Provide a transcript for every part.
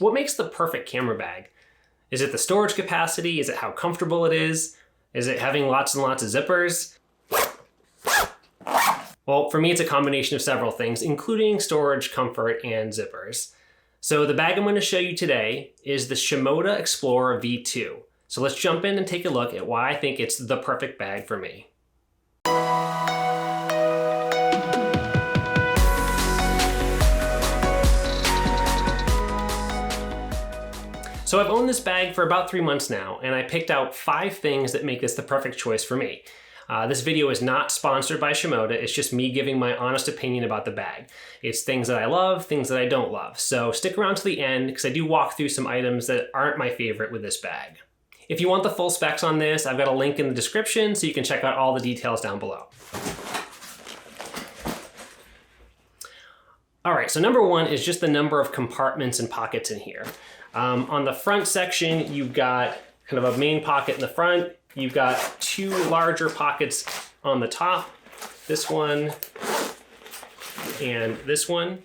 What makes the perfect camera bag? Is it the storage capacity? Is it how comfortable it is? Is it having lots and lots of zippers? Well, for me, it's a combination of several things, including storage, comfort, and zippers. So the bag I'm going to show you today is the Shimoda Explore V2. So let's jump in and take a look at why I think it's the perfect bag for me. So I've owned this bag for about 3 months now, and I picked out 5 things that make this the perfect choice for me. This video is not sponsored by Shimoda, it's just me giving my honest opinion about the bag. It's things that I love, things that I don't love. So stick around to the end, because I do walk through some items that aren't my favorite with this bag. If you want the full specs on this, I've got a link in the description so you can check out all the details down below. All right, so number 1 is just the number of compartments and pockets in here. On the front section, you've got kind of a main pocket in the front. You've got 2 larger pockets on the top, this one and this one.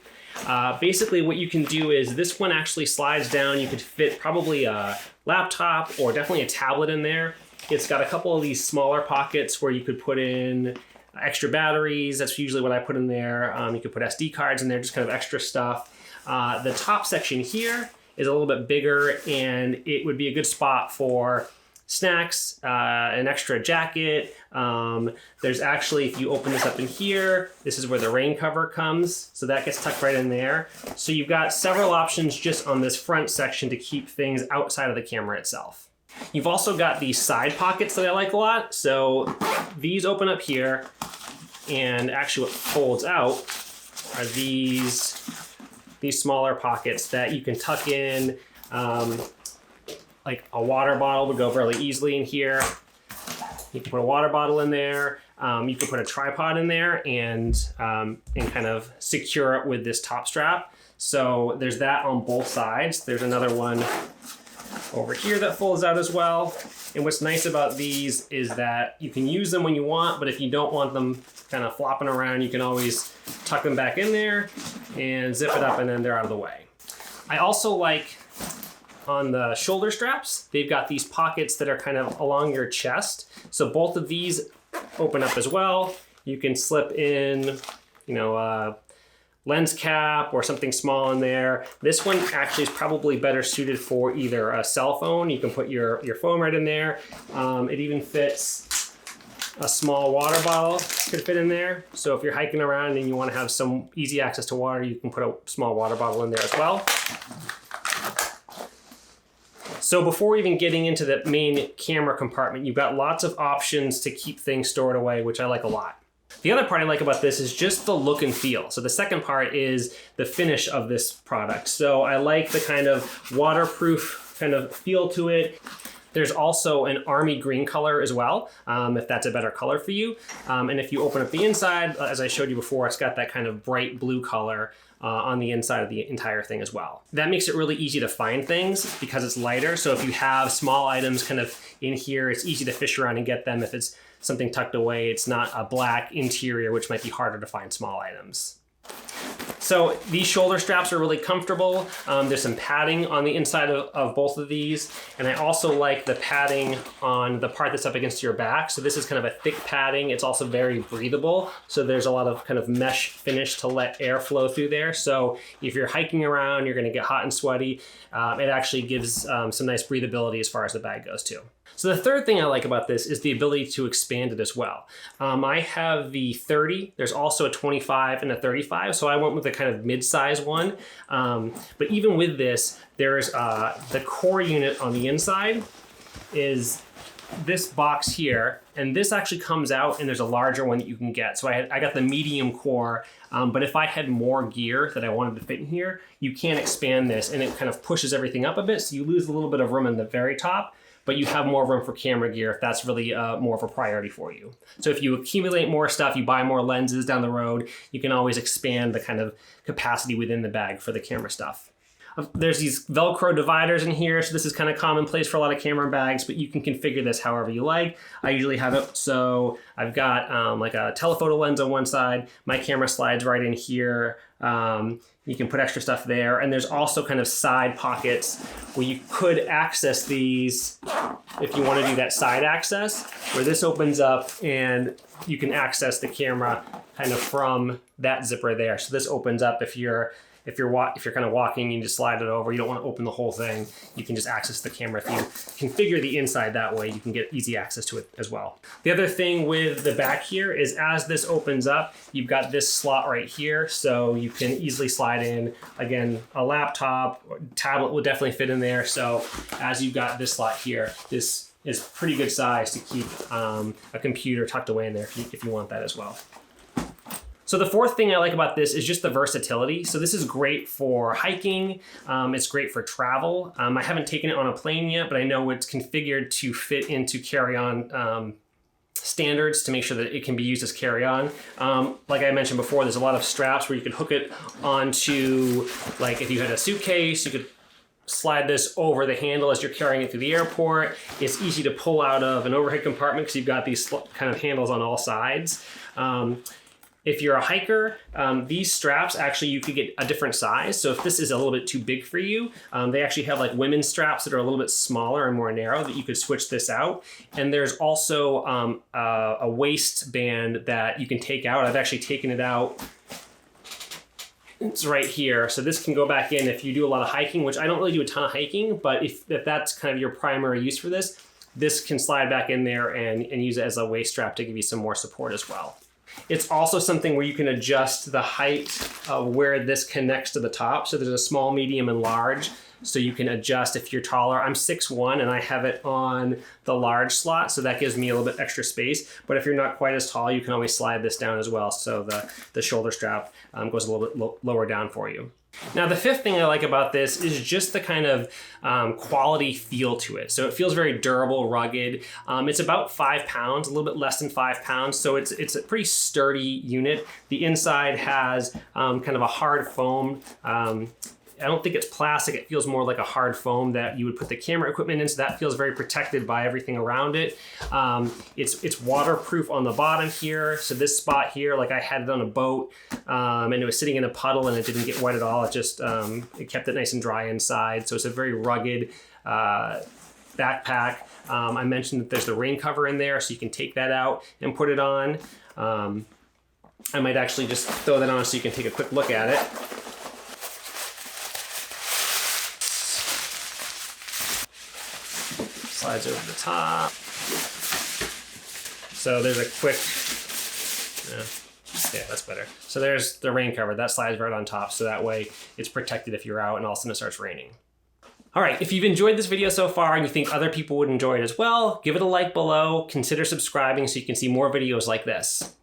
Basically what you can do is this one actually slides down. You could fit probably a laptop or definitely a tablet in there. It's got a couple of these smaller pockets where you could put in extra batteries. That's usually what I put in there. You could put SD cards in there, just kind of extra stuff. The top section here is a little bit bigger, and it would be a good spot for snacks, an extra jacket. There's actually, if you open this up in here, this is where the rain cover comes. So that gets tucked right in there. So you've got several options just on this front section to keep things outside of the camera itself. You've also got these side pockets that I like a lot. So these open up here, and actually what folds out are these smaller pockets that you can tuck in. Like a water bottle would go really easily in here. You can put a water bottle in there. You can put a tripod in there and kind of secure it with this top strap. So there's that on both sides. There's another one over here that folds out as well. And what's nice about these is that you can use them when you want, but if you don't want them kind of flopping around, you can always tuck them back in there and zip it up, and then they're out of the way. I also like on the shoulder straps, they've got these pockets that are kind of along your chest. So both of these open up as well. You can slip in, a lens cap or something small in there. This one actually is probably better suited for either a cell phone. You can put your phone right in there. It even fits a small water bottle could fit in there. So if you're hiking around and you want to have some easy access to water, you can put a small water bottle in there as well. So before even getting into the main camera compartment, you've got lots of options to keep things stored away, which I like a lot. The other part I like about this is just the look and feel. So the second part is the finish of this product. So I like the kind of waterproof kind of feel to it. There's also an army green color as well, if that's a better color for you. And if you open up the inside, as I showed you before, it's got that kind of bright blue color on the inside of the entire thing as well. That makes it really easy to find things because it's lighter. So if you have small items kind of in here, it's easy to fish around and get them. If it's something tucked away, it's not a black interior, which might be harder to find small items. So these shoulder straps are really comfortable. There's some padding on the inside of both of these. And I also like the padding on the part that's up against your back. So this is kind of a thick padding. It's also very breathable. So there's a lot of kind of mesh finish to let air flow through there. So if you're hiking around, you're gonna get hot and sweaty. It actually gives some nice breathability as far as the bag goes too. So the third thing I like about this is the ability to expand it as well. I have the 30, there's also a 25 and a 35, so I went with the kind of mid-size one. But even with this, there's the core unit on the inside is this box here, and this actually comes out and there's a larger one that you can get. So I got the medium core, but if I had more gear that I wanted to fit in here, you can expand this and it kind of pushes everything up a bit, so you lose a little bit of room in the very top, but you have more room for camera gear if that's really more of a priority for you. So if you accumulate more stuff, you buy more lenses down the road, you can always expand the kind of capacity within the bag for the camera stuff. There's these Velcro dividers in here, so this is kind of commonplace for a lot of camera bags, but you can configure this however you like. I usually have it so I've got like a telephoto lens on one side, my camera slides right in here. You can put extra stuff there, and there's also kind of side pockets where you could access these if you want to do that side access, where this opens up and you can access the camera kind of from that zipper there. So this opens up if you're kind of walking, you just slide it over. You don't want to open the whole thing. You can just access the camera. If you configure the inside that way, you can get easy access to it as well. The other thing with the back here is as this opens up, you've got this slot right here. So you can easily slide in, again, a laptop or tablet will definitely fit in there. So as you've got this slot here, this is pretty good size to keep a computer tucked away in there if you want that as well. So the fourth thing I like about this is just the versatility. So this is great for hiking. It's great for travel. I haven't taken it on a plane yet, but I know it's configured to fit into carry-on standards to make sure that it can be used as carry-on. Like I mentioned before, there's a lot of straps where you could hook it onto, like if you had a suitcase, you could slide this over the handle as you're carrying it through the airport. It's easy to pull out of an overhead compartment because you've got these kind of handles on all sides. If you're a hiker, these straps, actually you could get a different size. So if this is a little bit too big for you, they actually have like women's straps that are a little bit smaller and more narrow that you could switch this out. And there's also a waistband that you can take out. I've actually taken it out. It's right here. So this can go back in if you do a lot of hiking, which I don't really do a ton of hiking, but if that's kind of your primary use for this, this can slide back in there and use it as a waist strap to give you some more support as well. It's also something where you can adjust the height of where this connects to the top. So there's a small, medium, and large. So you can adjust if you're taller. I'm 6'1", and I have it on the large slot, so that gives me a little bit extra space. But if you're not quite as tall, you can always slide this down as well. So the shoulder strap goes a little bit lower down for you. Now, the fifth thing I like about this is just the kind of quality feel to it. So it feels very durable, rugged. It's about 5 pounds, a little bit less than 5 pounds. So it's a pretty sturdy unit. The inside has kind of a hard foam. I don't think it's plastic. It feels more like a hard foam that you would put the camera equipment in. So that feels very protected by everything around it. It's waterproof on the bottom here. So this spot here, like I had it on a boat and it was sitting in a puddle and it didn't get wet at all. It just, it kept it nice and dry inside. So it's a very rugged backpack. I mentioned that there's the rain cover in there, so you can take that out and put it on. I might actually just throw that on so you can take a quick look at it. Slides over the top. So there's a quick, yeah, that's better. So there's the rain cover. That slides right on top, so that way it's protected if you're out and all of a sudden it starts raining. All right, if you've enjoyed this video so far and you think other people would enjoy it as well, give it a like below, consider subscribing so you can see more videos like this.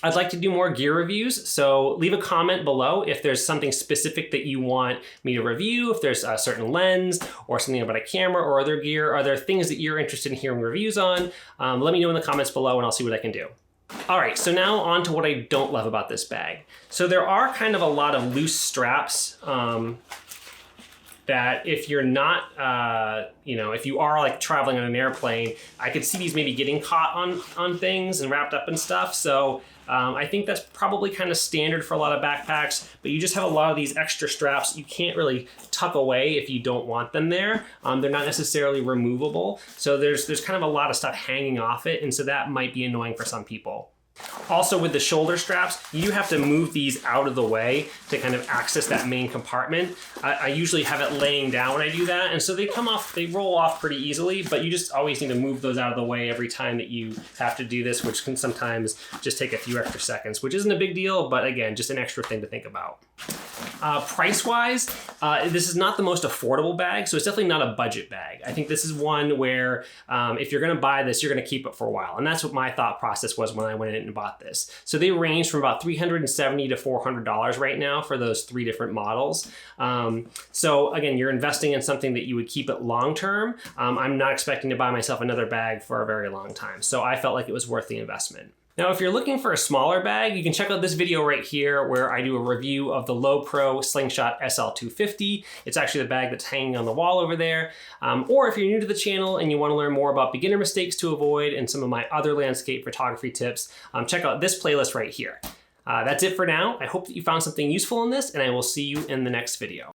I'd like to do more gear reviews, so leave a comment below if there's something specific that you want me to review, if there's a certain lens or something about a camera or other gear. Are there things that you're interested in hearing reviews on? Let me know in the comments below and I'll see what I can do. All right, so now on to what I don't love about this bag. So there are kind of a lot of loose straps that if you're not, if you are like traveling on an airplane, I could see these maybe getting caught on things and wrapped up and stuff. So I think that's probably kind of standard for a lot of backpacks, but you just have a lot of these extra straps you can't really tuck away if you don't want them there. They're not necessarily removable. So there's kind of a lot of stuff hanging off it. And so that might be annoying for some people. Also with the shoulder straps, you have to move these out of the way to kind of access that main compartment. I usually have it laying down when I do that, and so they roll off pretty easily, but you just always need to move those out of the way every time that you have to do this, which can sometimes just take a few extra seconds, which isn't a big deal, but again, just an extra thing to think about. Price-wise, this is not the most affordable bag, so it's definitely not a budget bag. I think this is one where if you're gonna buy this, you're gonna keep it for a while, and that's what my thought process was when I went in and bought this. So they range from about $370 to $400 right now for those 3 different models. So again, you're investing in something that you would keep it long-term. I'm not expecting to buy myself another bag for a very long time. So I felt like it was worth the investment. Now, if you're looking for a smaller bag, you can check out this video right here where I do a review of the Low Pro Slingshot SL250. It's actually the bag that's hanging on the wall over there. Or if you're new to the channel and you want to learn more about beginner mistakes to avoid and some of my other landscape photography tips, check out this playlist right here. That's it for now. I hope that you found something useful in this, and I will see you in the next video.